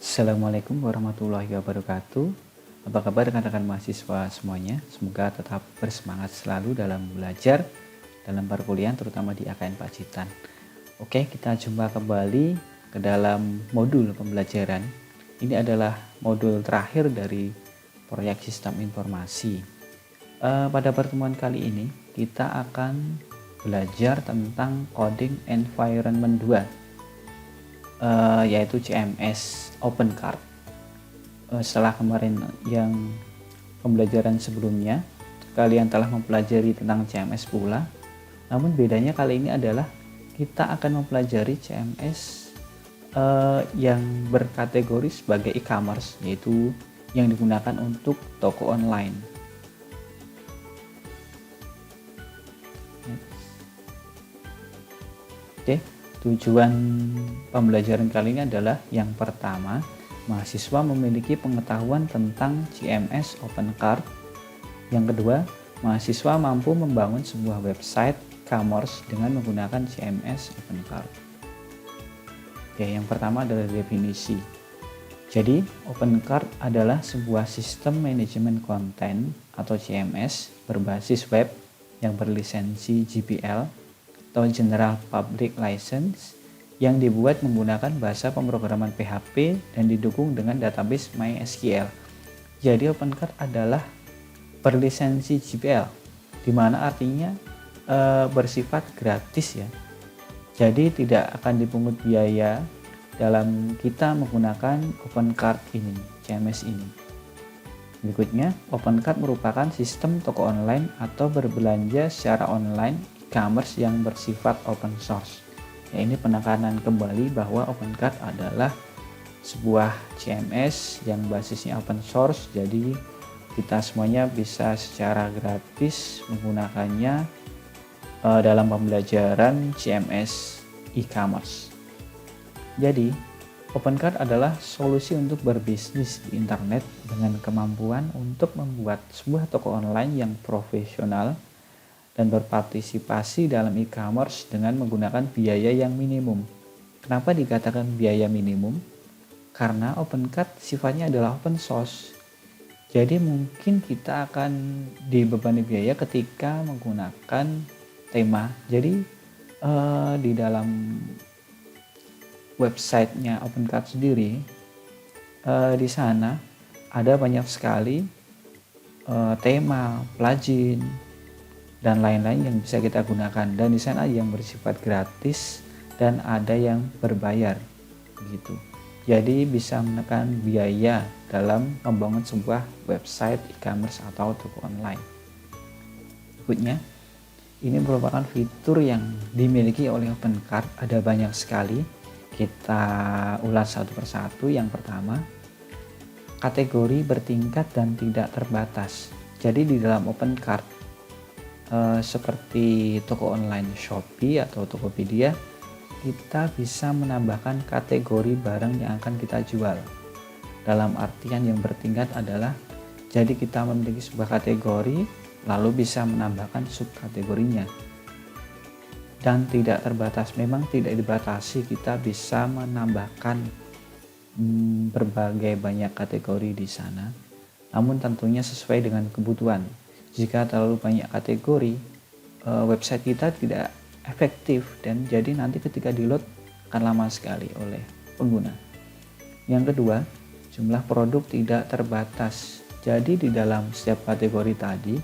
Assalamualaikum warahmatullahi wabarakatuh. Apa kabar rekan-rekan mahasiswa semuanya? Semoga tetap bersemangat selalu dalam belajar, dalam perkuliahan terutama di AKN Pacitan. Oke, kita jumpa kembali ke dalam modul pembelajaran. Ini adalah modul terakhir dari proyek sistem informasi. Pada pertemuan kali ini kita akan belajar tentang coding environment 2, yaitu CMS OpenCart. Setelah kemarin yang pembelajaran sebelumnya kalian telah mempelajari tentang CMS pula, namun bedanya kali ini adalah kita akan mempelajari CMS yang berkategori sebagai e-commerce, yaitu yang digunakan untuk toko online. Oke, tujuan pembelajaran kali ini adalah yang pertama, mahasiswa memiliki pengetahuan tentang CMS OpenCart. Yang kedua, mahasiswa mampu membangun sebuah website e-commerce dengan menggunakan CMS OpenCart. Oke, yang pertama adalah definisi. Jadi, OpenCart adalah sebuah sistem manajemen konten atau CMS berbasis web yang berlisensi GPL atau General Public License yang dibuat menggunakan bahasa pemrograman PHP dan didukung dengan database MySQL. Jadi OpenCart adalah berlisensi GPL, di mana artinya bersifat gratis ya. Jadi tidak akan dipungut biaya dalam kita menggunakan OpenCart ini, CMS ini. Berikutnya, OpenCart merupakan sistem toko online atau berbelanja secara online e-commerce yang bersifat open source. Ya, ini penekanan kembali bahwa OpenCart adalah sebuah CMS yang basisnya open source, jadi kita semuanya bisa secara gratis menggunakannya dalam pembelajaran CMS e-commerce. Jadi, OpenCart adalah solusi untuk berbisnis di internet dengan kemampuan untuk membuat sebuah toko online yang profesional dan berpartisipasi dalam e-commerce dengan menggunakan biaya yang minimum. Kenapa dikatakan biaya minimum? Karena OpenCart sifatnya adalah open source. Jadi mungkin kita akan dibebani biaya ketika menggunakan tema. Jadi di dalam websitenya OpenCart sendiri, di sana ada banyak sekali tema, plugin, dan lain-lain yang bisa kita gunakan, dan di sana yang bersifat gratis dan ada yang berbayar gitu. Jadi bisa menekan biaya dalam membangun sebuah website e-commerce atau toko online. Berikutnya, ini merupakan fitur yang dimiliki oleh OpenCart, ada banyak sekali. Kita ulas satu persatu. Yang pertama, kategori bertingkat dan tidak terbatas. Jadi di dalam OpenCart seperti toko online Shopee atau Tokopedia, kita bisa menambahkan kategori barang yang akan kita jual. Dalam artian yang bertingkat adalah, jadi kita memiliki sebuah kategori, lalu bisa menambahkan subkategorinya. Dan tidak terbatas, memang tidak dibatasi, kita bisa menambahkan berbagai banyak kategori di sana. Namun tentunya sesuai dengan kebutuhan. Jika terlalu banyak kategori, website kita tidak efektif dan jadi nanti ketika di load akan lama sekali oleh pengguna. Yang kedua, jumlah produk tidak terbatas. Jadi di dalam setiap kategori tadi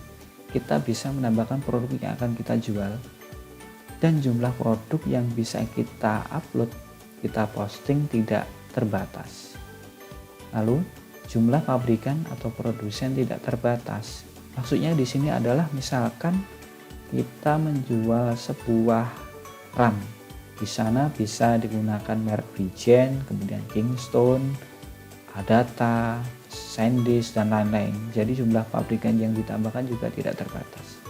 kita bisa menambahkan produk yang akan kita jual, dan jumlah produk yang bisa kita upload, kita posting tidak terbatas. Lalu jumlah pabrikan atau produsen tidak terbatas. Maksudnya di sini adalah misalkan kita menjual sebuah RAM, di sana bisa digunakan merek Vigen, kemudian Kingston, Adata, SanDisk, dan lain-lain. Jadi jumlah pabrikan yang ditambahkan juga tidak terbatas.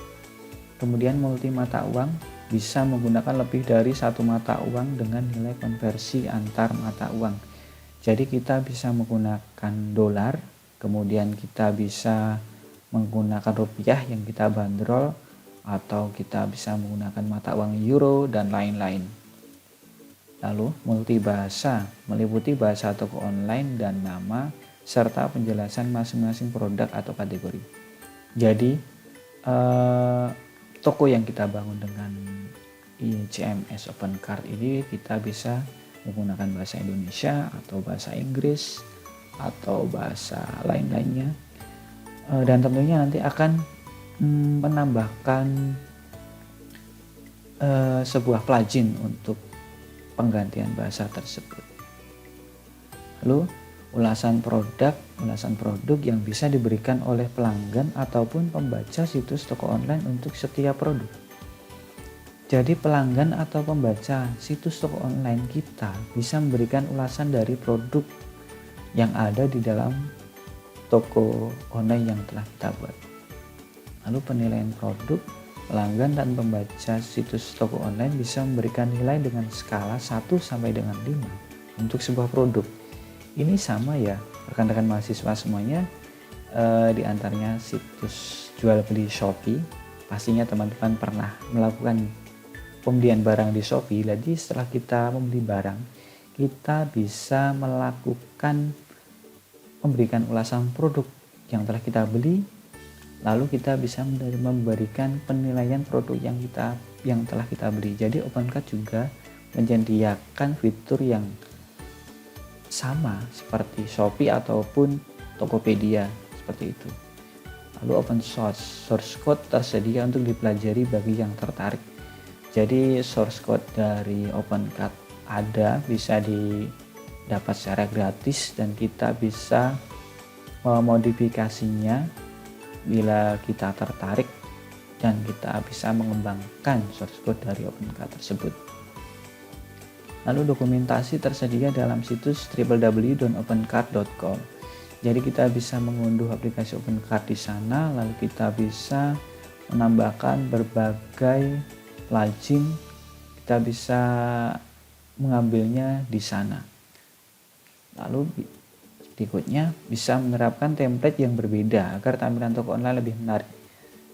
Kemudian multi mata uang, bisa menggunakan lebih dari satu mata uang dengan nilai konversi antar mata uang. Jadi kita bisa menggunakan dolar, kemudian kita bisa menggunakan rupiah yang kita bandrol, atau kita bisa menggunakan mata uang euro dan lain-lain. Lalu multibahasa meliputi bahasa toko online dan nama serta penjelasan masing-masing produk atau kategori. Jadi toko yang kita bangun dengan CMS Opencart ini kita bisa menggunakan bahasa Indonesia atau bahasa Inggris atau bahasa lain-lainnya, dan tentunya nanti akan menambahkan sebuah plugin untuk penggantian bahasa tersebut. Lalu ulasan produk yang bisa diberikan oleh pelanggan ataupun pembaca situs toko online untuk setiap produk. Jadi pelanggan atau pembaca situs toko online kita bisa memberikan ulasan dari produk yang ada di dalam toko online yang telah kita buat. Lalu penilaian produk, pelanggan dan pembaca situs toko online bisa memberikan nilai dengan skala 1 sampai dengan 5 untuk sebuah produk. Ini sama ya rekan-rekan mahasiswa semuanya, di antaranya situs jual beli Shopee. Pastinya teman-teman pernah melakukan pembelian barang di Shopee. Jadi setelah kita membeli barang, kita bisa memberikan ulasan produk yang telah kita beli. Lalu kita bisa memberikan penilaian produk yang telah kita beli. Jadi Opencart juga menyediakan fitur yang sama seperti Shopee ataupun Tokopedia seperti itu. Lalu open source code tersedia untuk dipelajari bagi yang tertarik. Jadi source code dari Opencart bisa didapat secara gratis dan kita bisa memodifikasinya bila kita tertarik, dan kita bisa mengembangkan source code dari Opencart tersebut. Lalu dokumentasi tersedia dalam situs www.opencart.com. Jadi kita bisa mengunduh aplikasi Opencart di sana, lalu kita bisa menambahkan berbagai plugin, kita bisa mengambilnya di sana. Lalu berikutnya bisa menerapkan template yang berbeda agar tampilan toko online lebih menarik.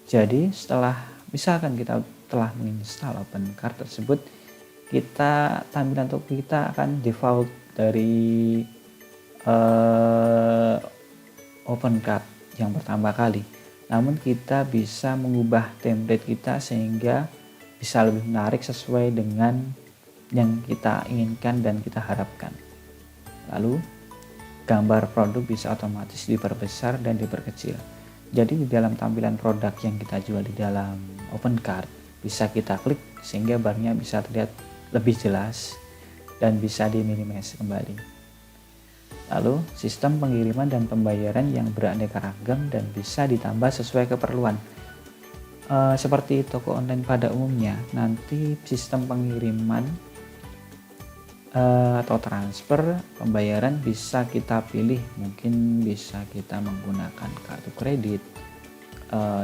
Jadi setelah misalkan kita telah menginstal Opencart tersebut, tampilan toko kita akan default dari Opencart yang pertama kali. Namun kita bisa mengubah template kita sehingga bisa lebih menarik sesuai dengan yang kita inginkan dan kita harapkan. Lalu gambar produk bisa otomatis diperbesar dan diperkecil. Jadi di dalam tampilan produk yang kita jual di dalam Opencart bisa kita klik sehingga barnya bisa terlihat lebih jelas dan bisa diminimasi kembali. Lalu sistem pengiriman dan pembayaran yang beraneka ragam dan bisa ditambah sesuai keperluan. Seperti toko online pada umumnya, nanti sistem pengiriman atau transfer pembayaran bisa kita pilih, mungkin bisa kita menggunakan kartu kredit,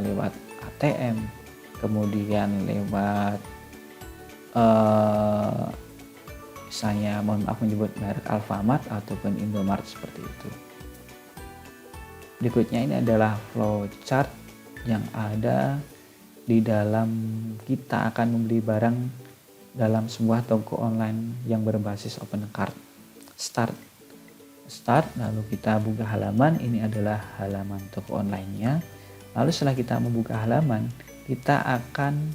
lewat ATM, kemudian lewat misalnya mohon maaf menyebut merek Alfamart ataupun Indomart seperti itu. Berikutnya ini adalah flowchart yang ada di dalam kita akan membeli barang dalam sebuah toko online yang berbasis Opencart. Start, lalu kita buka halaman. Ini adalah halaman toko online-nya. Lalu setelah kita membuka halaman, kita akan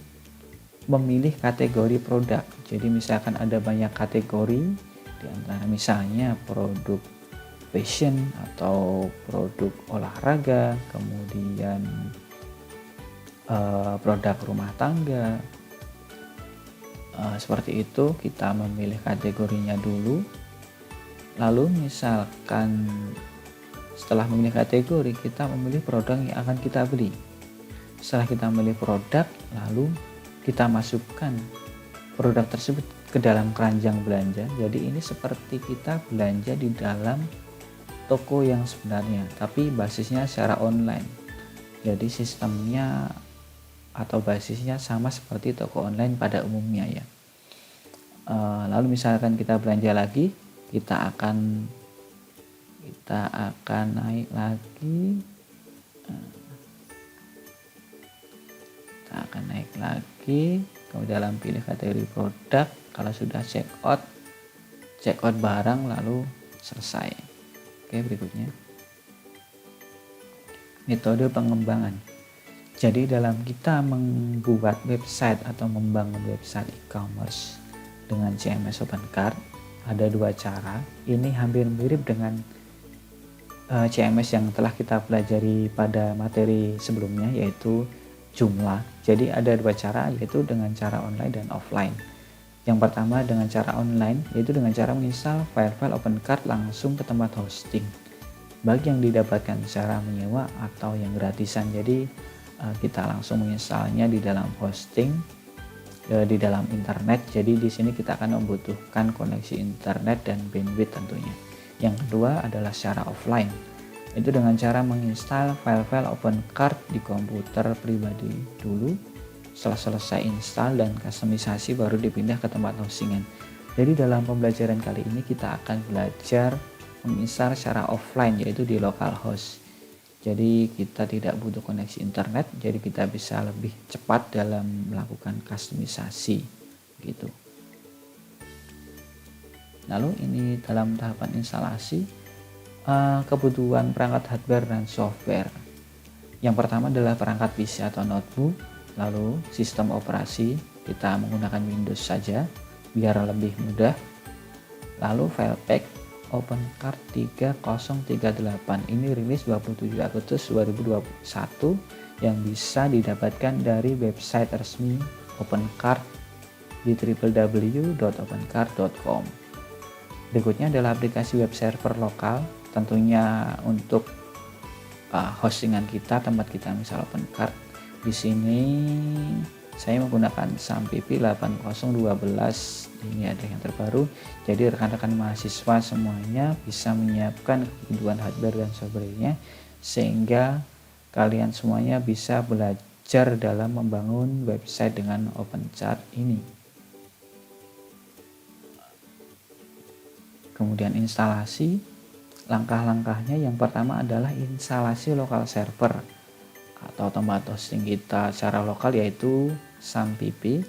memilih kategori produk. Jadi misalkan ada banyak kategori, di antara misalnya produk fashion atau produk olahraga, kemudian produk rumah tangga. Seperti itu, kita memilih kategorinya dulu. Lalu misalkan setelah memilih kategori, kita memilih produk yang akan kita beli. Setelah kita memilih produk, lalu kita masukkan produk tersebut ke dalam keranjang belanja. Jadi ini seperti kita belanja di dalam toko yang sebenarnya, tapi basisnya secara online. Jadi sistemnya atau basisnya sama seperti toko online pada umumnya ya. Lalu misalkan kita belanja lagi, kita akan naik lagi, ke dalam pilih kategori produk. Kalau sudah check out, checkout barang lalu selesai. Oke, berikutnya metode pengembangan. Jadi dalam kita membuat website atau membangun website e-commerce dengan CMS OpenCart ada dua cara. Ini hampir mirip dengan CMS yang telah kita pelajari pada materi sebelumnya, yaitu Joomla. Jadi ada dua cara, yaitu dengan cara online dan offline. Yang pertama dengan cara online, yaitu dengan cara menginstal file-file OpenCart langsung ke tempat hosting. Bagi yang didapatkan secara menyewa atau yang gratisan, jadi kita langsung menginstalnya di dalam hosting di dalam internet. Jadi di sini kita akan membutuhkan koneksi internet dan bandwidth tentunya. Yang kedua adalah secara offline, itu dengan cara menginstal file-file OpenCart di komputer pribadi dulu. Setelah selesai install dan kustomisasi baru dipindah ke tempat hostingan. Jadi dalam pembelajaran kali ini kita akan belajar menginstal secara offline, yaitu di localhost. Jadi kita tidak butuh koneksi internet, jadi kita bisa lebih cepat dalam melakukan kustomisasi gitu. Lalu ini dalam tahapan instalasi, kebutuhan perangkat hardware dan software. Yang pertama adalah perangkat PC atau notebook, lalu sistem operasi kita menggunakan Windows saja biar lebih mudah. Lalu file pack OpenCart 3038 ini rilis 27 Agustus 2021 yang bisa didapatkan dari website resmi OpenCart di www.opencart.com. Berikutnya adalah aplikasi web server lokal, tentunya untuk hostingan kita, tempat kita misal OpenCart. Di sini saya menggunakan SAMPP 8012, ini ada yang terbaru. Jadi rekan-rekan mahasiswa semuanya bisa menyiapkan kebutuhan hardware dan softwarenya sehingga kalian semuanya bisa belajar dalam membangun website dengan OpenCart ini. Kemudian instalasi, langkah-langkahnya yang pertama adalah instalasi lokal server atau tempat hosting kita secara lokal, yaitu SAMPP.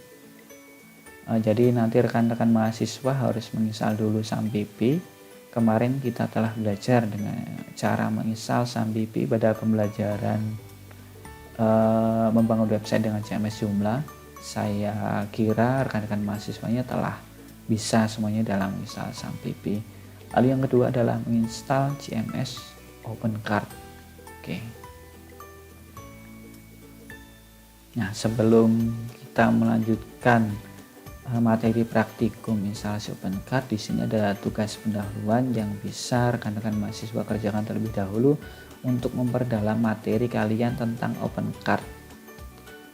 Jadi nanti rekan-rekan mahasiswa harus menginstal dulu SAMPP. Kemarin kita telah belajar dengan cara menginstal SAMPP pada pembelajaran membangun website dengan CMS Joomla. Saya kira rekan-rekan mahasiswanya telah bisa semuanya dalam menginstal SAMPP. Lalu yang kedua adalah menginstal CMS OpenCart. Oke. Nah, sebelum kita melanjutkan materi praktikum instalasi OpenCart, di sini ada tugas pendahuluan yang bisa rekan-rekan mahasiswa kerjakan terlebih dahulu untuk memperdalam materi kalian tentang OpenCart.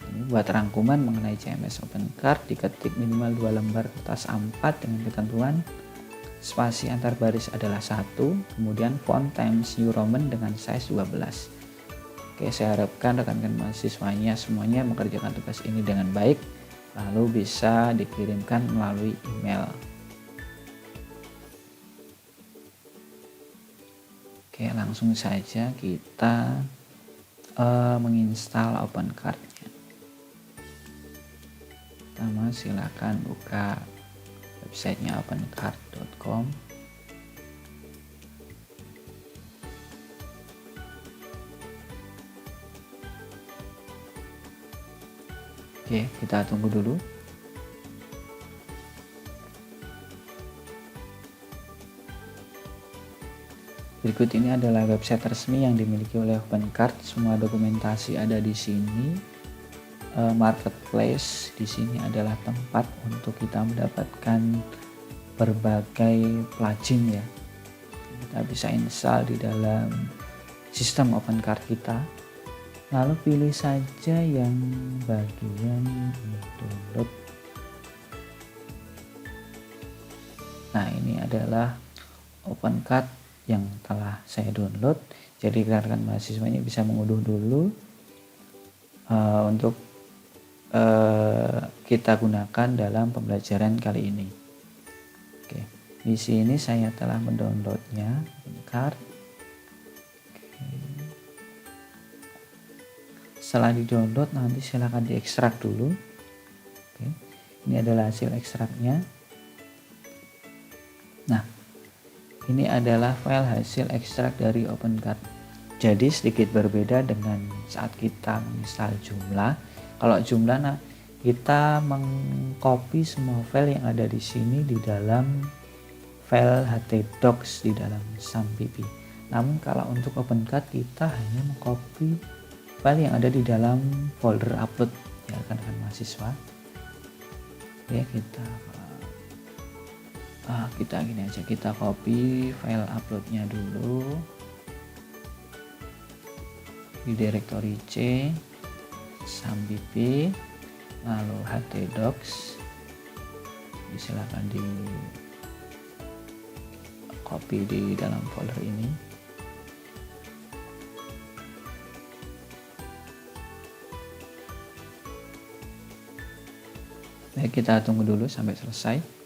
Ini buat rangkuman mengenai CMS OpenCart, diketik minimal 2 lembar kertas A4 dengan ketentuan spasi antar baris adalah 1, kemudian font Times New Roman dengan size 12. Oke, saya harapkan rekan-rekan mahasiswanya semuanya mengerjakan tugas ini dengan baik, lalu bisa dikirimkan melalui email. Oke, langsung saja kita menginstal OpenCart-nya. Pertama, silakan buka websitenya opencart.com. Oke, kita tunggu dulu. Berikut ini adalah website resmi yang dimiliki oleh OpenCart. Semua dokumentasi ada di sini. Marketplace di sini adalah tempat untuk kita mendapatkan berbagai plugin ya. Kita bisa install di dalam sistem OpenCart kita. Lalu pilih saja yang bagian download. Nah, ini adalah OpenCart yang telah saya download. Jadi rekan-rekan mahasiswanya bisa mengunduh dulu untuk kita gunakan dalam pembelajaran kali ini. Oke, di sini saya telah mendownloadnya OpenCart. Setelah di-download nanti silakan diekstrak dulu. Oke. Ini adalah hasil ekstraknya. Nah, Ini adalah file hasil ekstrak dari OpenCart. Jadi sedikit berbeda dengan saat kita menginstal Joomla. Kalau Joomla kita mengcopy semua file yang ada di sini di dalam file htdocs di dalam SAMPP. Namun kalau untuk OpenCart kita hanya mengcopy file yang ada di dalam folder upload ya rekan-rekan mahasiswa. Ya kita gini aja, kita copy file uploadnya dulu di direktori C SAMPP, lalu htdocs, silakan di copy di dalam folder ini. Baik, kita tunggu dulu sampai selesai.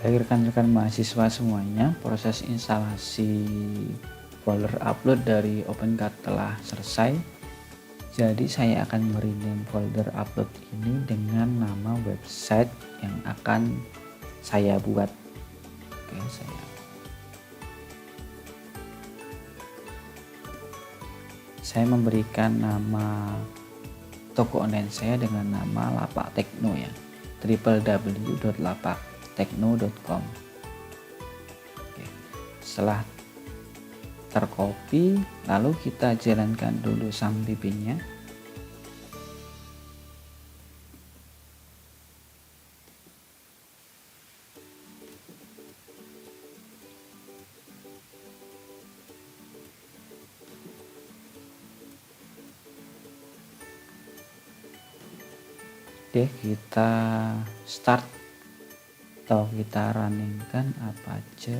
Baik rekan-rekan mahasiswa semuanya, proses instalasi folder upload dari OpenCart telah selesai. Jadi saya akan merename folder upload ini dengan nama website yang akan saya buat. Oke, saya memberikan nama toko online saya dengan nama Lapak Tekno ya, www.lapaktekno.com. Oke, setelah tercopy, lalu kita jalankan dulu SAMPP-nya. Oke, kita start atau kita runningkan apa aja.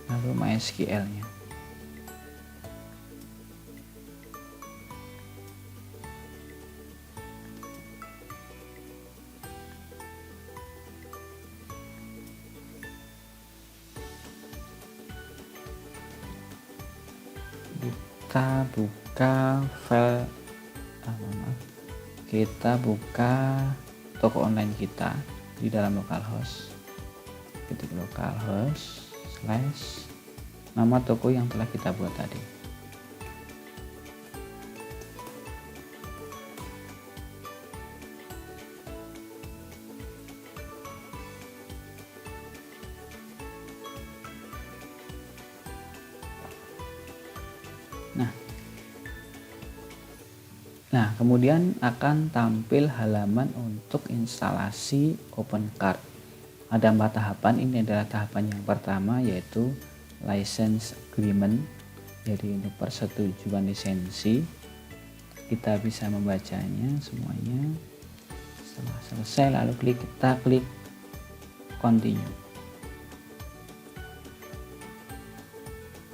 Lalu MySQL-nya. Kita buka file kita buka toko online kita di dalam localhost, ketik localhost / nama toko yang telah kita buat tadi. Nah, kemudian akan tampil halaman untuk instalasi OpenCart. Ada 4 tahapan, ini adalah tahapan yang pertama yaitu license agreement. Jadi untuk persetujuan lisensi, kita bisa membacanya semuanya. Setelah selesai lalu kita klik continue.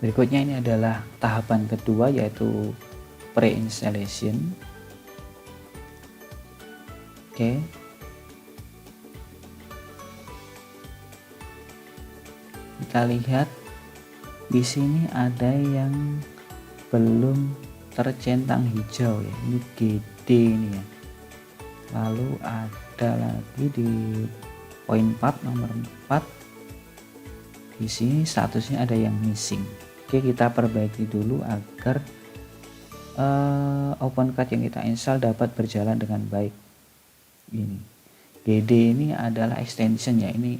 Berikutnya ini adalah tahapan kedua yaitu pre-installation. Oke. Kita lihat di sini ada yang belum tercentang hijau ya. Ini GD ini ya. Lalu ada lagi di poin 4 nomor 4. Di sini statusnya ada yang missing. Oke, kita perbaiki dulu agar OpenCart yang kita install dapat berjalan dengan baik. Ini GD ini adalah extension ya, ini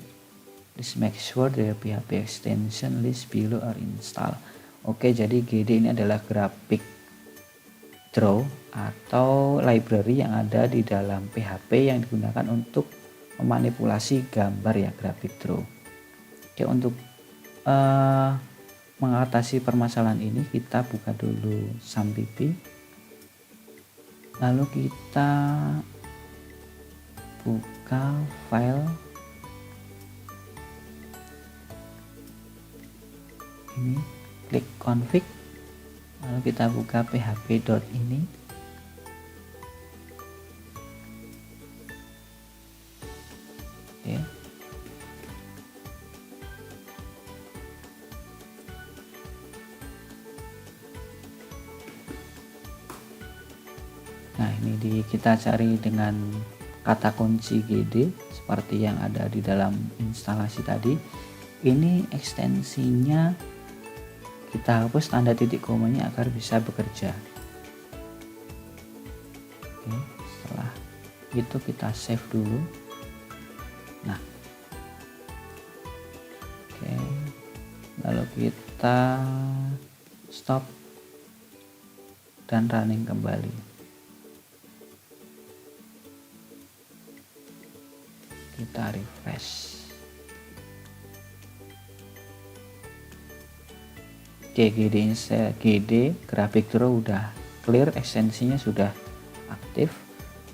please make sure the PHP extension list below are installed. Oke, jadi GD ini adalah graphic draw atau library yang ada di dalam PHP yang digunakan untuk memanipulasi gambar ya, graphic draw. Oke, untuk mengatasi permasalahan ini kita buka dulu SAMPP, lalu kita buka file ini, klik config, lalu kita buka php.ini. Oke. Nah, ini kita cari dengan kata kunci GD seperti yang ada di dalam instalasi tadi. Ini ekstensinya kita hapus tanda titik komanya agar bisa bekerja. Oke, setelah itu kita save dulu. Nah, oke, lalu kita stop dan running kembali. Kita refresh. Oke, GD grafik draw udah clear, ekstensinya sudah aktif.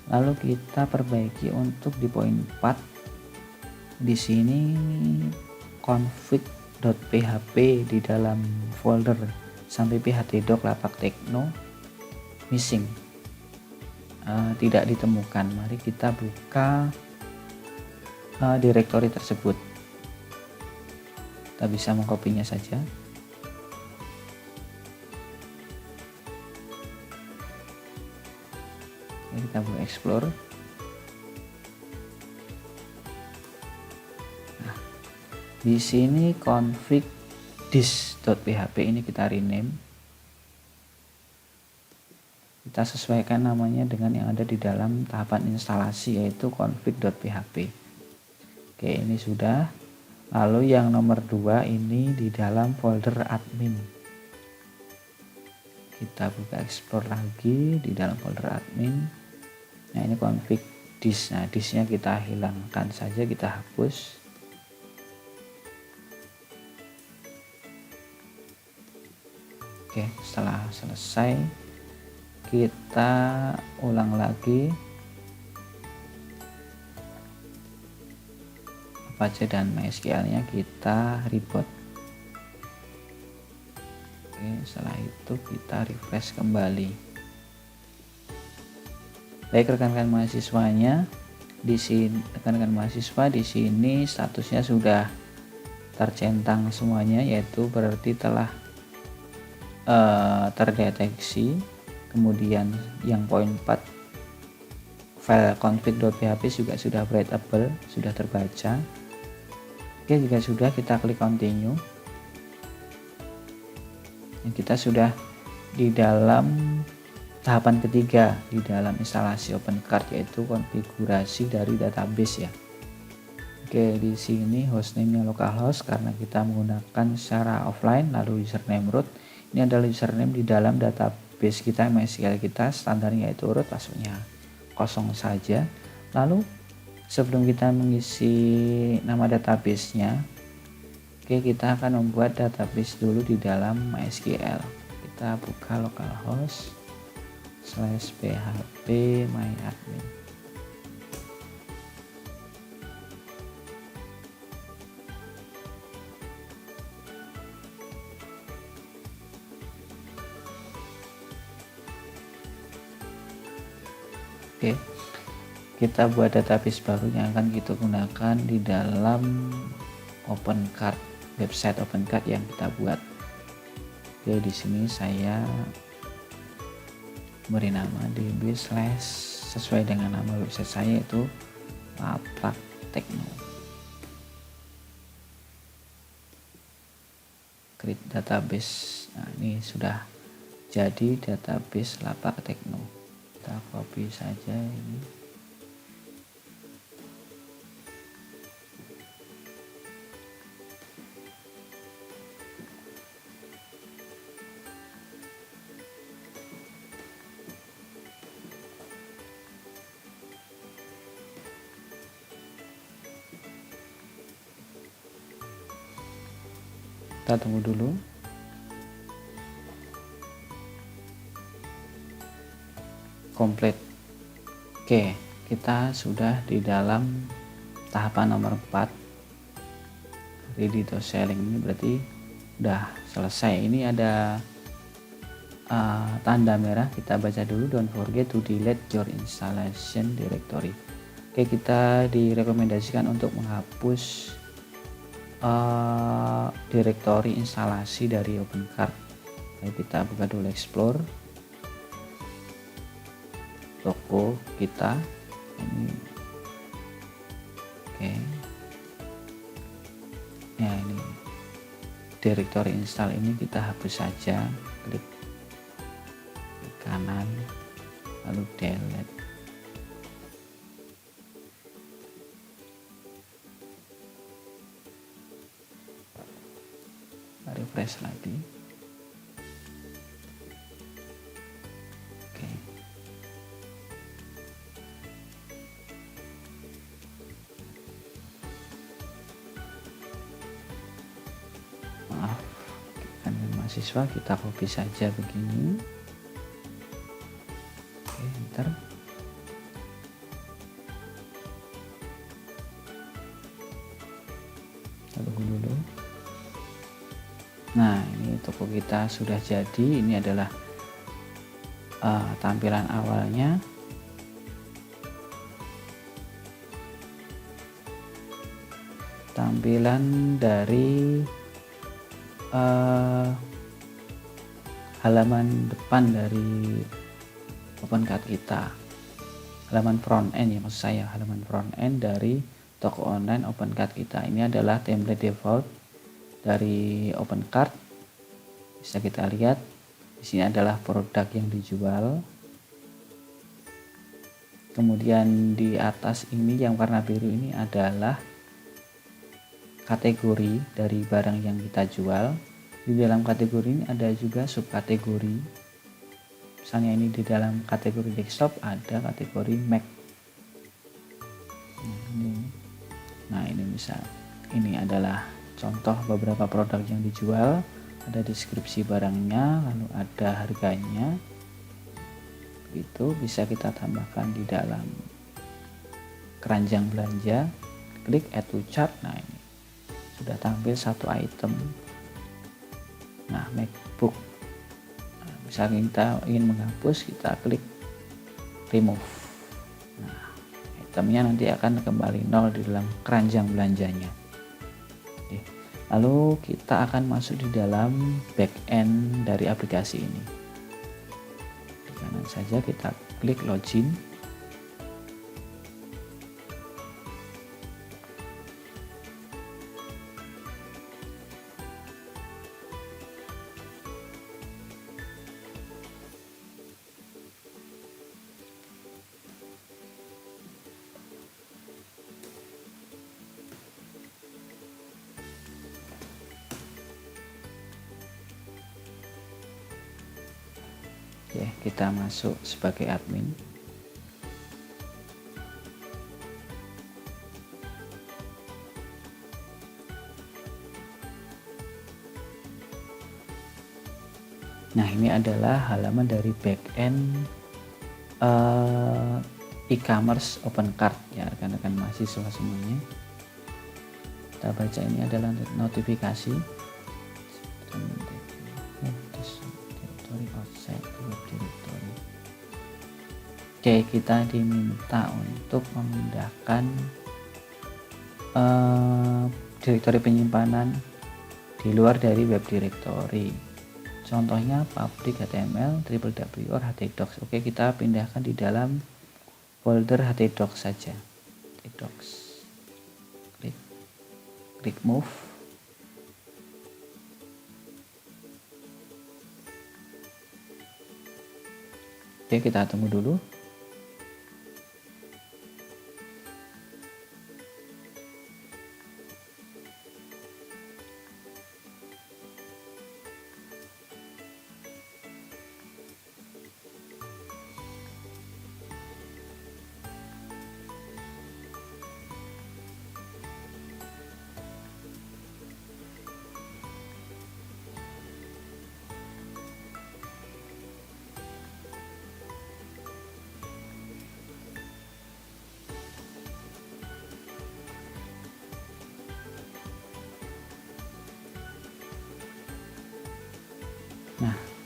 Lalu kita perbaiki untuk di poin 4. Di sini config.php di dalam folder sampai phtdoc lapak tekno missing, tidak ditemukan. Mari kita buka direktori tersebut. Kita bisa mengkopinya saja. Ini kita buka explore. Nah, di sini config dis.php ini kita rename. Kita sesuaikan namanya dengan yang ada di dalam tahapan instalasi, yaitu config.php. Oke, ini sudah. Lalu yang nomor 2 ini di dalam folder admin. Kita buka explore lagi di dalam folder admin. Nah, ini config dis. Nah, disnya kita hilangkan saja, kita hapus. Oke, setelah selesai kita ulang lagi Apache dan MySQL-nya, kita reboot. Oke, setelah itu kita refresh kembali. Baik rekan-rekan mahasiswanya, di sini rekan-rekan mahasiswa di sini statusnya sudah tercentang semuanya, yaitu berarti telah terdeteksi. Kemudian yang poin 4, file config.php juga sudah writable, sudah terbaca. Oke, jika sudah kita klik continue. Dan kita sudah di dalam tahapan ketiga di dalam instalasi OpenCart, yaitu konfigurasi dari database ya. Oke, di sini hostname-nya localhost karena kita menggunakan secara offline, lalu username root. Ini adalah username di dalam database kita, MySQL kita, standarnya yaitu root, passwordnya kosong saja. Lalu sebelum kita mengisi nama database-nya, oke, kita akan membuat database dulu di dalam MySQL. Kita buka localhost /php myadmin. Oke, kita buat database baru yang akan kita gunakan di dalam OpenCart, website OpenCart yang kita buat. Oke, di sini saya beri nama db/ sesuai dengan nama website saya, yaitu lapak tekno. Create database. Nah, ini sudah jadi database lapak tekno. Kita copy saja ini. Kita tunggu dulu. Komplit. Oke, kita sudah di dalam tahapan nomor 4, ready to selling. Ini berarti Udah selesai. Ini ada tanda merah, kita baca dulu. Don't forget to delete your installation directory. Oke, kita direkomendasikan untuk menghapus direktori instalasi dari OpenCart. Ayo kita buka dulu Explore toko kita ini. Oke ya, ini direktori install ini kita hapus saja, klik kanan lalu delete. Refresh lagi. Oke. Maaf, kan mahasiswa, kita copy saja begini. Oke, enter. Tunggu dulu. Nah, ini toko kita sudah jadi. Ini adalah tampilan awalnya. Tampilan dari halaman depan dari OpenCart kita, halaman front end ya, maksud saya halaman front end dari toko online OpenCart kita. Ini adalah template default dari OpenCart. Bisa kita lihat di sini adalah produk yang dijual. Kemudian di atas ini yang warna biru ini adalah kategori dari barang yang kita jual. Di dalam kategori ini ada juga subkategori. Misalnya ini di dalam kategori desktop ada kategori Mac. Nah, ini misal ini adalah contoh beberapa produk yang dijual, ada deskripsi barangnya, lalu ada harganya. Begitu, bisa kita tambahkan di dalam keranjang belanja, klik add to cart. Nah, ini sudah tampil satu item. Nah, MacBook. Nah, misalnya kita ingin menghapus, kita klik remove. Nah, itemnya nanti akan kembali nol di dalam keranjang belanjanya. Oke. Lalu kita akan masuk di dalam backend dari aplikasi ini. Di kanan saja kita klik login. Ya, kita masuk sebagai admin. Nah, ini adalah halaman dari backend e-commerce OpenCart ya, rekan-rekan mahasiswa semuanya. Kita baca, ini adalah notifikasi directory. Oke, kita diminta untuk memindahkan direktori penyimpanan di luar dari web directory. Contohnya public HTML, www or htdocs. Oke, kita pindahkan di dalam folder htdocs saja. htdocs. Klik move. Oke, kita tunggu dulu.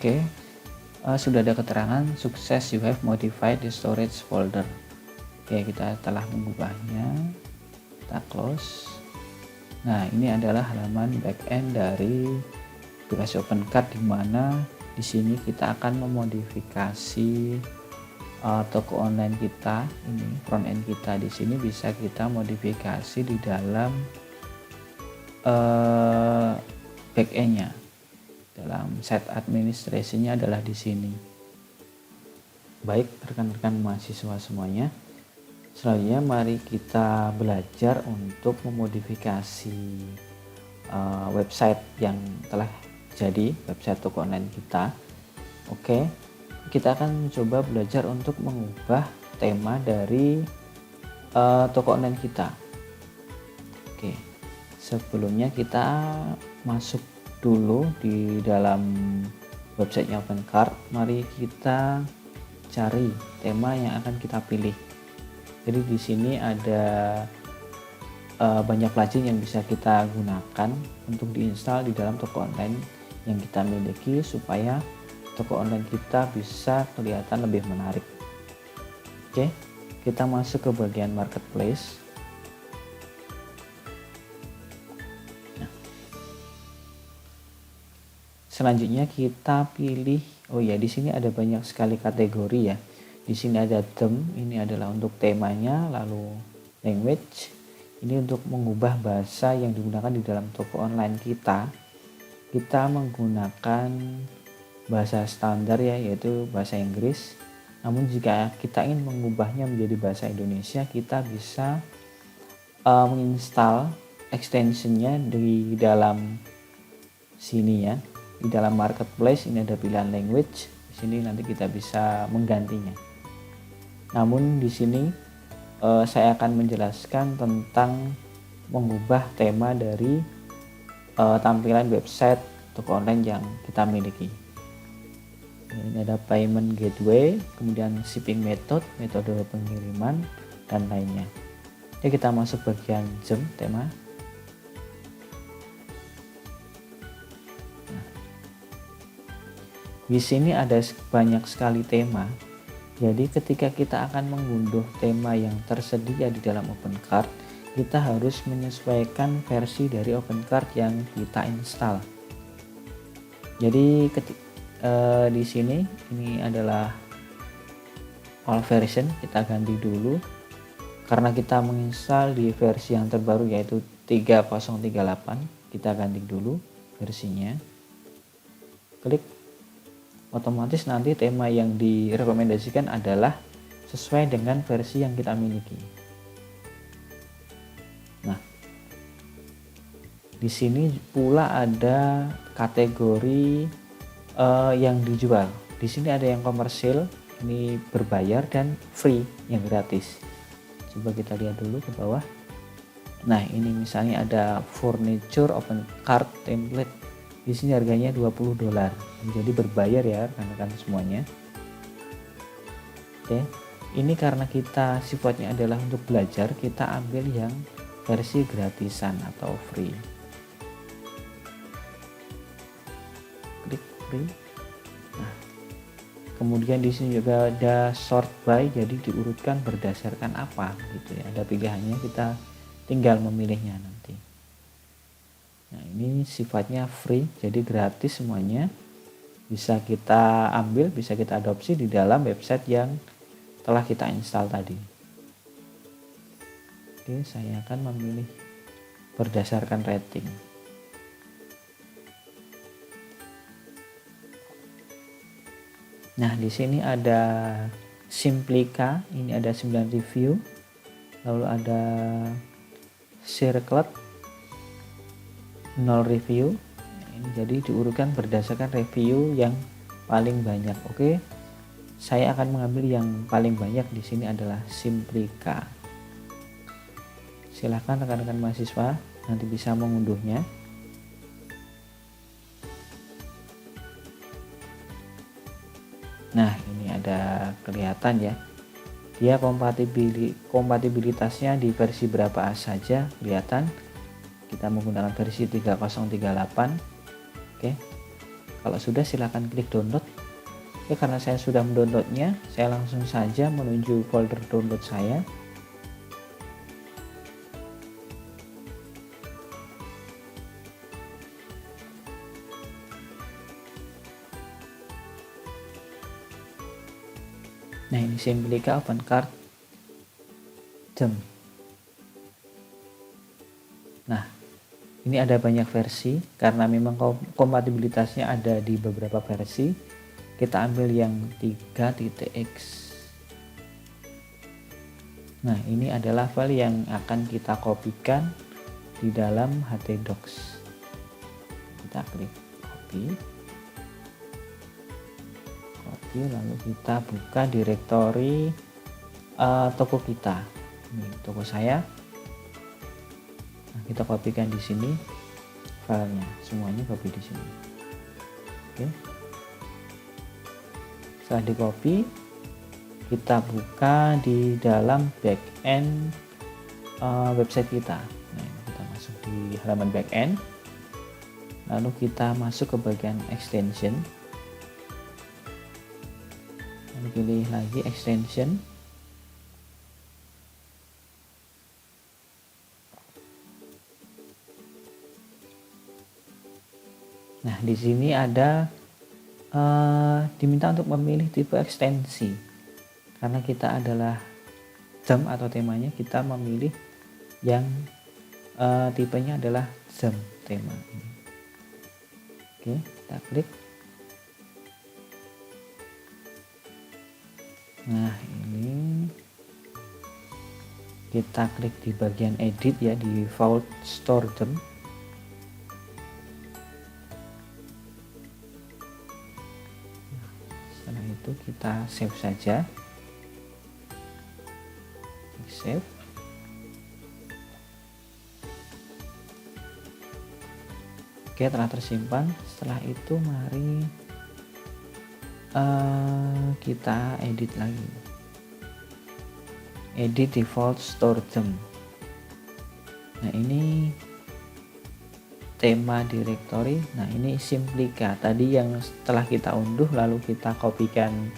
Oke, sudah ada keterangan sukses, you have modified the storage folder. Oke, kita telah mengubahnya, kita close. Nah, ini adalah halaman backend dari aplikasi OpenCart, di mana di sini kita akan memodifikasi toko online kita. Ini front end kita, di sini bisa kita modifikasi di dalam backendnya. Dalam set administrasinya adalah di sini. Baik rekan-rekan mahasiswa semuanya, selanjutnya mari kita belajar untuk memodifikasi website yang telah jadi website toko online kita. Oke, kita akan coba belajar untuk mengubah tema dari toko online kita. Oke, sebelumnya kita masuk dulu di dalam websitenya OpenCart. Mari kita cari tema yang akan kita pilih. Jadi di sini ada banyak plugin yang bisa kita gunakan untuk diinstal di dalam toko online yang kita miliki, supaya toko online kita bisa kelihatan lebih menarik. Oke, kita masuk ke bagian marketplace. Nah, selanjutnya kita pilih, oh ya, di sini ada banyak sekali kategori ya. Di sini ada theme, ini adalah untuk temanya, lalu language, ini untuk mengubah bahasa yang digunakan di dalam toko online kita. Kita menggunakan bahasa standar ya, yaitu bahasa Inggris. Namun jika kita ingin mengubahnya menjadi bahasa Indonesia, kita bisa menginstal extensionnya di dalam sini ya. Di dalam marketplace ini ada pilihan language. Di sini nanti kita bisa menggantinya. Namun di sini saya akan menjelaskan tentang mengubah tema dari tampilan website toko online yang kita miliki. Ini ada payment gateway, kemudian shipping method, metode pengiriman, dan lainnya. Jadi kita masuk bagian theme, tema. Nah, di sini ada banyak sekali tema. Jadi ketika kita akan mengunduh tema yang tersedia di dalam OpenCart, kita harus menyesuaikan versi dari OpenCart yang kita install. Jadi di sini ini adalah all version, kita ganti dulu karena kita menginstal di versi yang terbaru yaitu 3038. Kita ganti dulu versinya, klik, otomatis nanti tema yang direkomendasikan adalah sesuai dengan versi yang kita miliki. Nah, di sini pula ada kategori yang dijual. Di sini ada yang komersil, ini berbayar, dan free yang gratis. Coba kita lihat dulu ke bawah. Nah, ini misalnya ada furniture OpenCart template. Di sini harganya $20. Jadi berbayar ya rekan-rekan semuanya. Oke. Ini karena kita sifatnya adalah untuk belajar, kita ambil yang versi gratisan atau free. Klik free. Nah, kemudian di sini juga ada sort by, jadi diurutkan berdasarkan apa gitu ya. Ada pilihannya, kita tinggal memilihnya nanti. Nah, ini sifatnya free, jadi gratis semuanya. Bisa kita ambil, bisa kita adopsi di dalam website yang telah kita install tadi. Oke, saya akan memilih berdasarkan rating. Nah, di sini ada Simplika, ini ada 9 review. Lalu ada Circlet 0 review. Ini jadi diurutkan berdasarkan review yang paling banyak. Oke, saya akan mengambil yang paling banyak. Di sini adalah Simplika. Silahkan rekan-rekan mahasiswa nanti bisa mengunduhnya. Nah, ini ada kelihatan ya, dia kompatibilitasnya di versi berapa saja kelihatan. Kita menggunakan versi 3038. Oke, Kalau sudah silahkan klik download. Oke, karena saya sudah mendownloadnya, saya langsung saja menuju folder download saya. Nah, ini Simplika OpenCart Gem. Nah, ini ada banyak versi karena memang kompatibilitasnya ada di beberapa versi. Kita ambil yang 3.x. Nah, ini adalah file yang akan kita kopikan di dalam htdocs. Kita klik copy, lalu kita buka direktori toko kita. Ini toko saya. Nah, kita kopikan di sini filenya, semuanya copy di sini. Oke. Setelah di copy, kita buka di dalam backend website kita. Nah, kita masuk di halaman backend, lalu kita masuk ke bagian extension, lalu pilih lagi extension. Nah, di sini ada diminta untuk memilih tipe ekstensi. Karena kita adalah theme atau temanya, kita memilih yang tipenya adalah theme tema ini. Oke, kita klik. Nah, ini kita klik di bagian edit ya, di Vault Store Theme. Setelah itu kita save saja. Save. Oke, telah tersimpan. Setelah itu mari kita edit lagi. Edit default store theme. Nah, ini tema directory. Nah, ini Simplika tadi yang setelah kita unduh lalu kita kopikan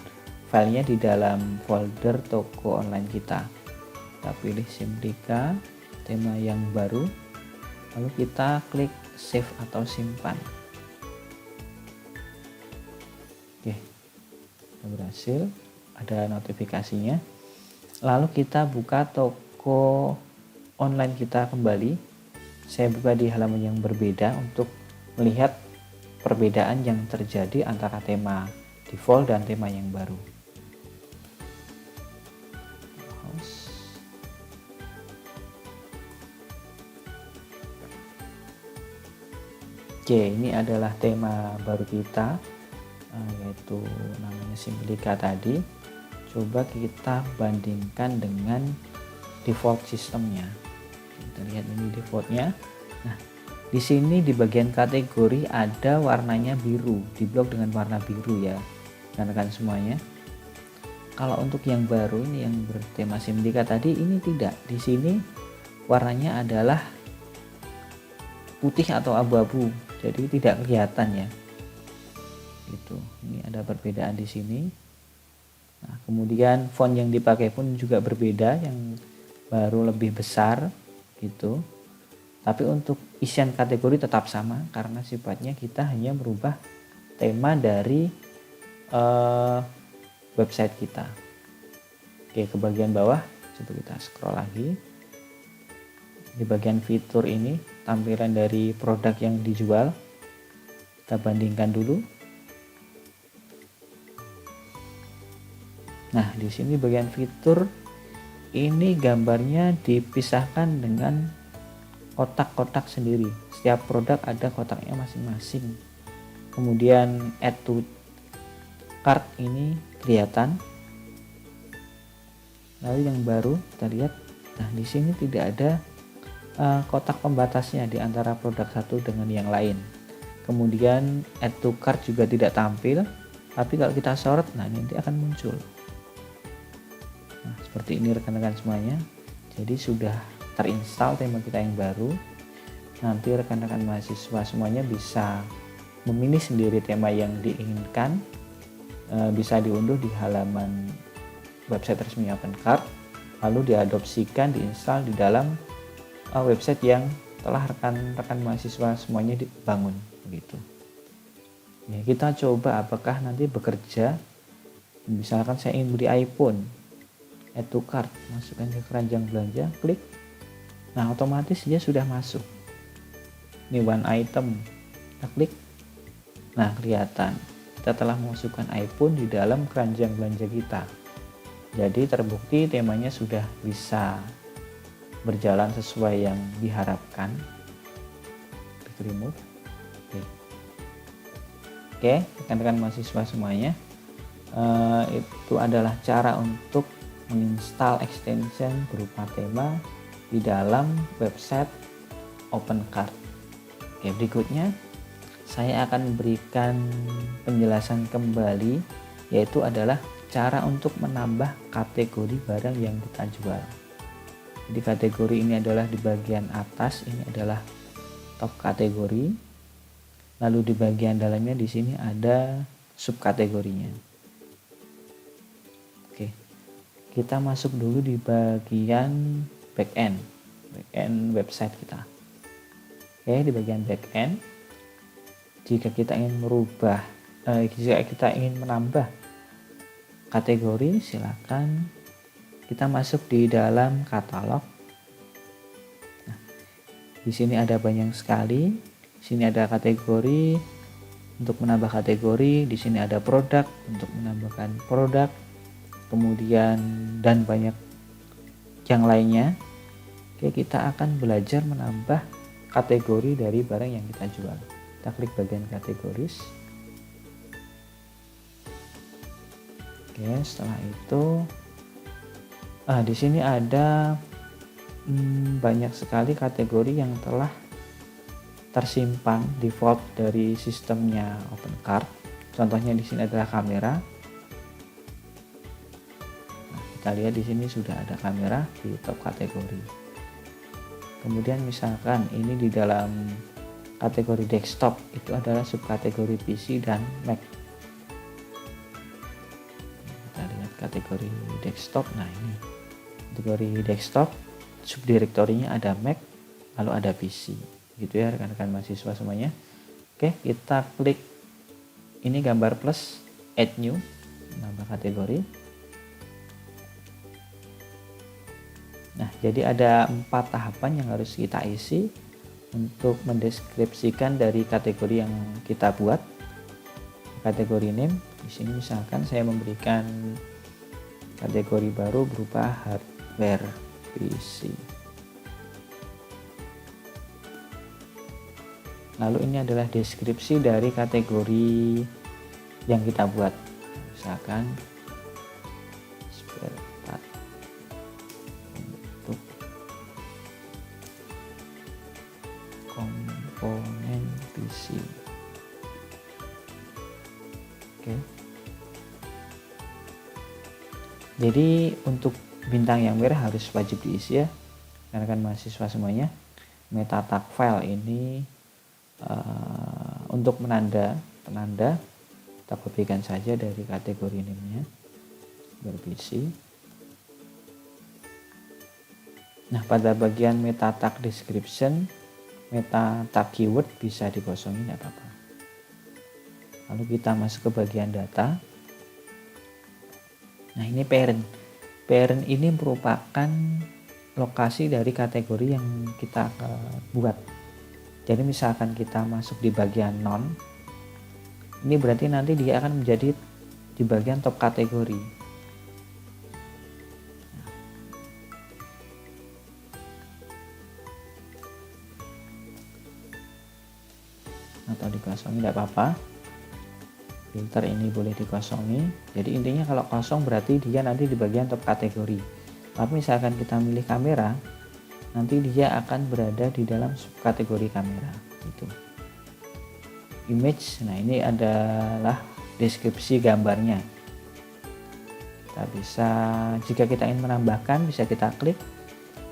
filenya di dalam folder toko online kita. Kita pilih Simplika, tema yang baru, lalu kita klik save atau simpan. Oke, sudah berhasil, ada notifikasinya. Lalu kita buka toko online kita kembali. Saya buka di halaman yang berbeda untuk melihat perbedaan yang terjadi antara tema default dan tema yang baru. Oke, ini adalah tema baru kita, yaitu namanya Simplika tadi. Coba kita bandingkan dengan default sistemnya. Kita lihat ini defaultnya. Nah, di sini di bagian kategori ada warnanya biru, diblok dengan warna biru ya, rekan-rekan semuanya. Kalau untuk yang baru ini yang bertema Simplika tadi ini tidak. Di sini warnanya adalah putih atau abu-abu, jadi tidak kelihatan ya. Itu. Ini ada perbedaan di sini. Nah, kemudian font yang dipakai pun juga berbeda, yang baru lebih besar gitu. Tapi untuk isian kategori tetap sama karena sifatnya kita hanya merubah tema dari website kita. Oke, ke bagian bawah coba kita scroll lagi. Di bagian fitur ini tampilan dari produk yang dijual kita bandingkan dulu. Nah, di sini bagian fitur ini gambarnya dipisahkan dengan kotak-kotak sendiri. Setiap produk ada kotaknya masing-masing. Kemudian add to cart ini kelihatan. Lalu yang baru kita lihat, nah di sini tidak ada kotak pembatasnya di antara produk satu dengan yang lain. Kemudian add to cart juga tidak tampil, tapi kalau kita sorot, nah nanti akan muncul. Nah, seperti ini rekan-rekan semuanya. Jadi sudah terinstall tema kita yang baru. Nanti rekan-rekan mahasiswa semuanya bisa memilih sendiri tema yang diinginkan, bisa diunduh di halaman website resmi OpenCart, lalu diadopsikan, diinstal di dalam website yang telah rekan-rekan mahasiswa semuanya dibangun begitu. Ya, kita coba apakah nanti bekerja. Misalkan saya ingin beli iPhone, add to cart, masukkan ke keranjang belanja, klik, nah otomatis dia sudah masuk. Ini one item, kita klik, nah kelihatan kita telah memasukkan iPhone di dalam keranjang belanja kita. Jadi terbukti temanya sudah bisa berjalan sesuai yang diharapkan. Klik remove. Oke, rekan-rekan mahasiswa semuanya, itu adalah cara untuk menginstal extension berupa tema di dalam website OpenCart. Oke, berikutnya saya akan memberikan penjelasan kembali, yaitu adalah cara untuk menambah kategori barang yang kita jual. Jadi kategori ini adalah di bagian atas, ini adalah top kategori. Lalu di bagian dalamnya di sini ada subkategorinya. Oke, kita masuk dulu di bagian backend website kita. Oke, di bagian backend, jika kita ingin jika kita ingin menambah kategori, silakan kita masuk di dalam katalog. Nah, di sini ada banyak sekali. Di sini ada kategori untuk menambah kategori, di sini ada produk untuk menambahkan produk, kemudian dan banyak yang lainnya. Oke, kita akan belajar menambah kategori dari barang yang kita jual. Kita klik bagian kategoris. Oke, setelah itu di sini ada banyak sekali kategori yang telah tersimpan default dari sistemnya OpenCart. Contohnya di sini adalah kamera. Nah, kita lihat di sini sudah ada kamera di top kategori. Kemudian misalkan ini di dalam kategori desktop, itu adalah subkategori PC dan Mac. Kita lihat kategori desktop. Nah, ini kategori desktop, subdirektorinya ada Mac, lalu ada PC. Gitu ya rekan-rekan mahasiswa semuanya. Oke, kita klik ini gambar plus, add new, nambah kategori. Nah, jadi ada 4 tahapan yang harus kita isi untuk mendeskripsikan dari kategori yang kita buat. Kategori name, di sini misalkan saya memberikan kategori baru berupa hardware PC. Lalu ini adalah deskripsi dari kategori yang kita buat. Misalkan spare part untuk komponen PC. Oke. Jadi untuk bintang yang merah harus wajib diisi ya, karena kan mahasiswa semuanya. Meta tag file ini untuk penanda kita kopikan saja dari kategori name-nya PC. Nah, pada bagian meta tag description, meta tag keyword bisa dikosongin, tidak apa-apa. Lalu kita masuk ke bagian data. Nah, ini parent ini merupakan lokasi dari kategori yang kita buat. Jadi misalkan kita masuk di bagian non, ini berarti nanti dia akan menjadi di bagian top kategori. Atau dikosongi tidak apa-apa. Filter ini boleh dikosongi. Jadi intinya kalau kosong berarti dia nanti di bagian top kategori. Tapi misalkan kita milih kamera, nanti dia akan berada di dalam subkategori kamera itu. Image, nah ini adalah deskripsi gambarnya. Kita bisa, jika kita ingin menambahkan, bisa kita klik,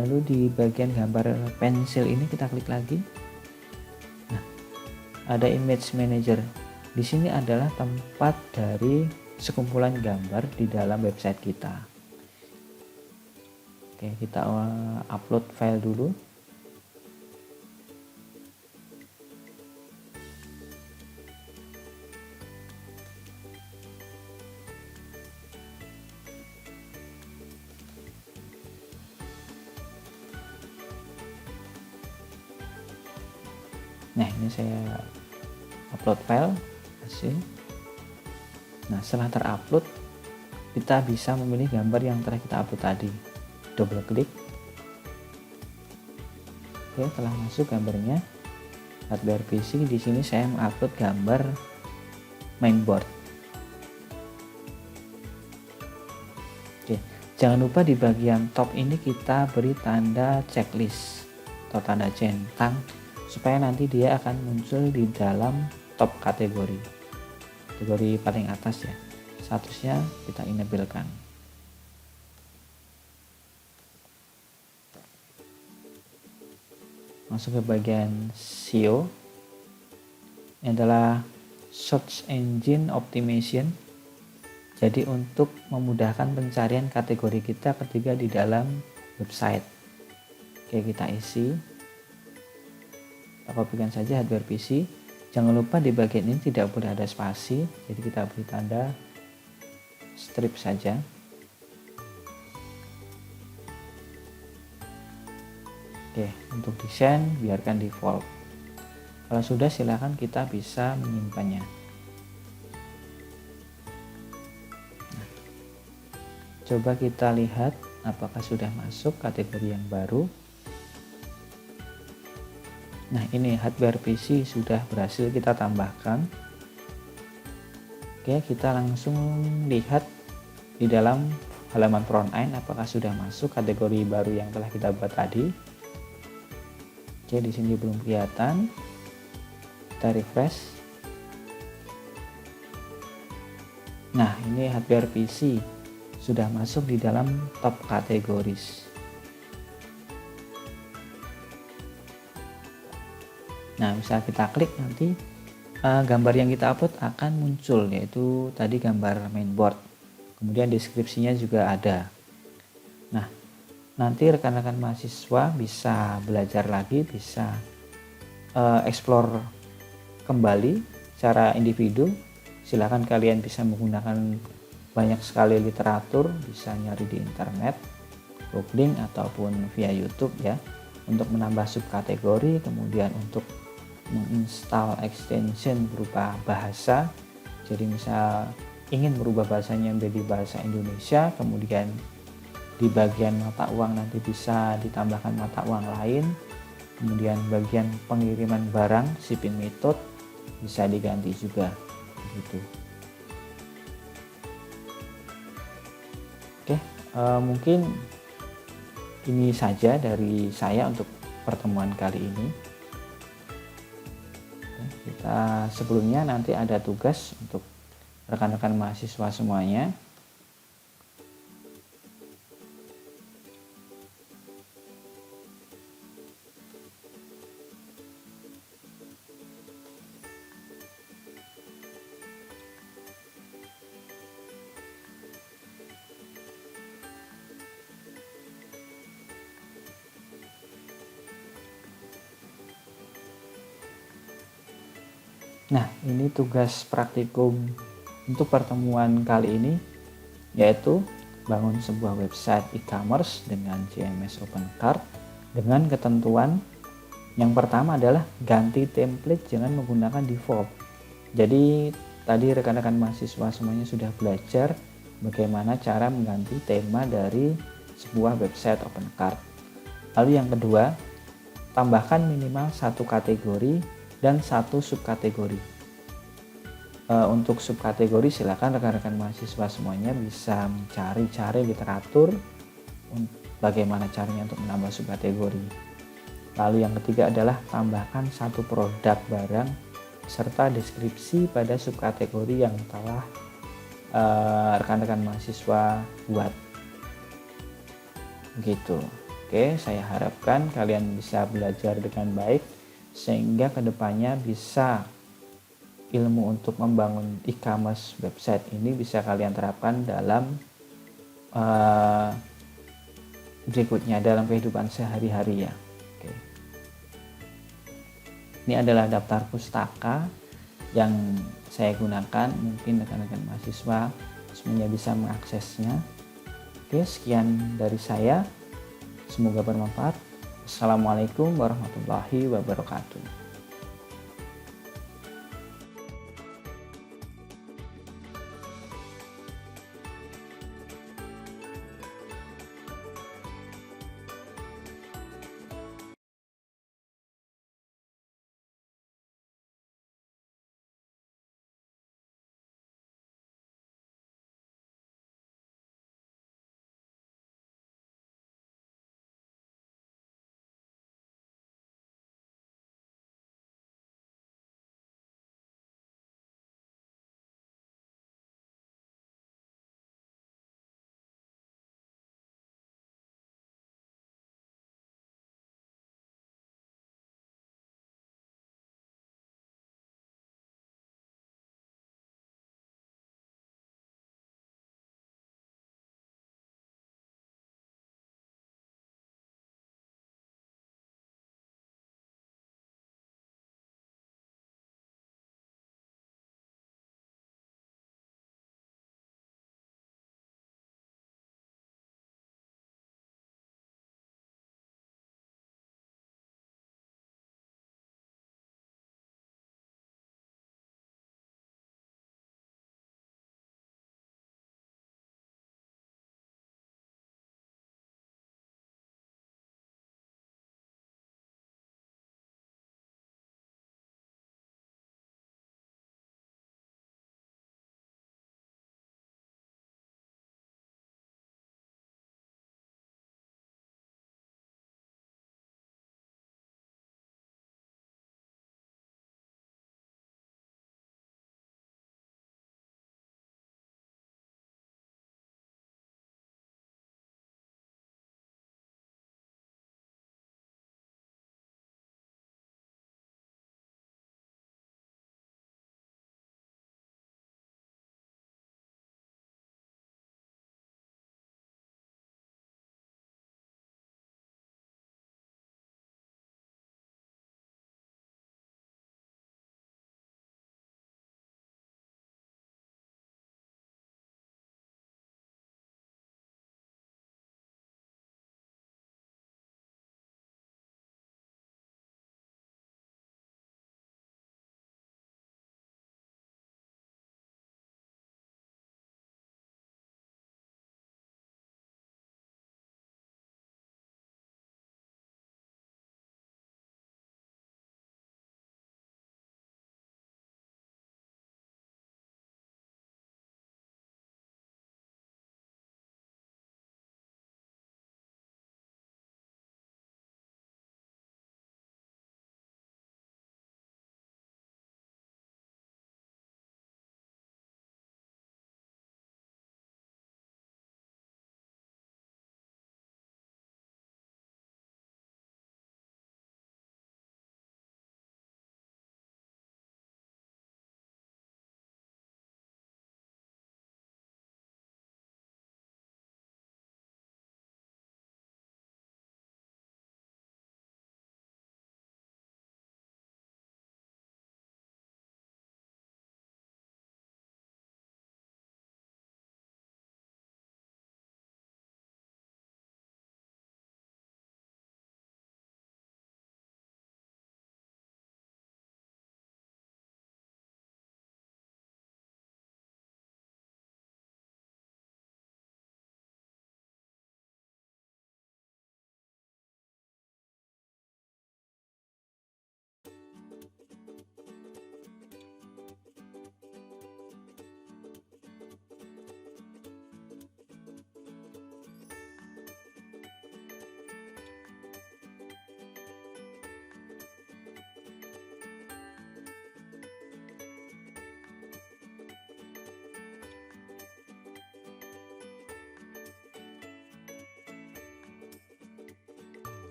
lalu di bagian gambar pensil ini kita klik lagi. Nah, ada image manager. Di sini adalah tempat dari sekumpulan gambar di dalam website kita. Oke, kita upload file dulu. Nah, ini saya upload file hasil. Nah, setelah terupload, kita bisa memilih gambar yang telah kita upload tadi. Double klik. Oke, telah masuk gambarnya. Hardware PC, di sini saya mengupload gambar mainboard. Oke, jangan lupa di bagian top ini kita beri tanda checklist atau tanda centang supaya nanti dia akan muncul di dalam top kategori paling atas ya. Statusnya kita enablekan. Masuk ke bagian SEO. Ini adalah Search Engine Optimization. Jadi untuk memudahkan pencarian kategori kita ketika di dalam website. Oke, kita isi. Kita kopikan saja hardware PC. Jangan lupa di bagian ini tidak boleh ada spasi, jadi kita beri tanda strip saja. Oke, untuk desain biarkan default. Kalau sudah, silakan kita bisa menyimpannya. Nah, coba kita lihat apakah sudah masuk kategori yang baru. Nah, ini hardware PC sudah berhasil kita tambahkan. Oke, kita langsung lihat di dalam halaman front end apakah sudah masuk kategori baru yang telah kita buat tadi. Oke, di sini belum kelihatan. Kita refresh. Nah, ini hardware PC sudah masuk di dalam top kategoris. Nah, bisa kita klik, nanti gambar yang kita upload akan muncul, yaitu tadi gambar mainboard. Kemudian deskripsinya juga ada. Nah, nanti rekan-rekan mahasiswa bisa belajar lagi, bisa explore kembali secara individu. Silakan kalian bisa menggunakan banyak sekali literatur, bisa nyari di internet, googling ataupun via YouTube ya, untuk menambah subkategori, kemudian untuk menginstal extension berupa bahasa. Jadi misal ingin merubah bahasanya menjadi bahasa Indonesia, kemudian di bagian mata uang nanti bisa ditambahkan mata uang lain, kemudian bagian pengiriman barang shipping method bisa diganti juga begitu. Oke, mungkin ini saja dari saya untuk pertemuan kali ini. Kita sebelumnya nanti ada tugas untuk rekan-rekan mahasiswa semuanya. Nah, ini tugas praktikum untuk pertemuan kali ini, yaitu bangun sebuah website e-commerce dengan CMS OpenCart dengan ketentuan yang pertama adalah ganti template, jangan menggunakan default. Jadi tadi rekan-rekan mahasiswa semuanya sudah belajar bagaimana cara mengganti tema dari sebuah website OpenCart. Lalu yang kedua, tambahkan minimal satu kategori dan satu subkategori. Untuk subkategori silakan rekan-rekan mahasiswa semuanya bisa mencari literatur bagaimana caranya untuk menambah subkategori. Lalu yang ketiga adalah tambahkan satu produk barang serta deskripsi pada subkategori yang telah rekan-rekan mahasiswa buat. Begitu. Oke, saya harapkan kalian bisa belajar dengan baik sehingga kedepannya bisa ilmu untuk membangun e-commerce website ini bisa kalian terapkan dalam berikutnya dalam kehidupan sehari-hari ya. Oke. Ini adalah daftar pustaka yang saya gunakan, mungkin rekan-rekan mahasiswa semuanya bisa mengaksesnya. Oke, sekian dari saya. Semoga bermanfaat. Assalamualaikum warahmatullahi wabarakatuh.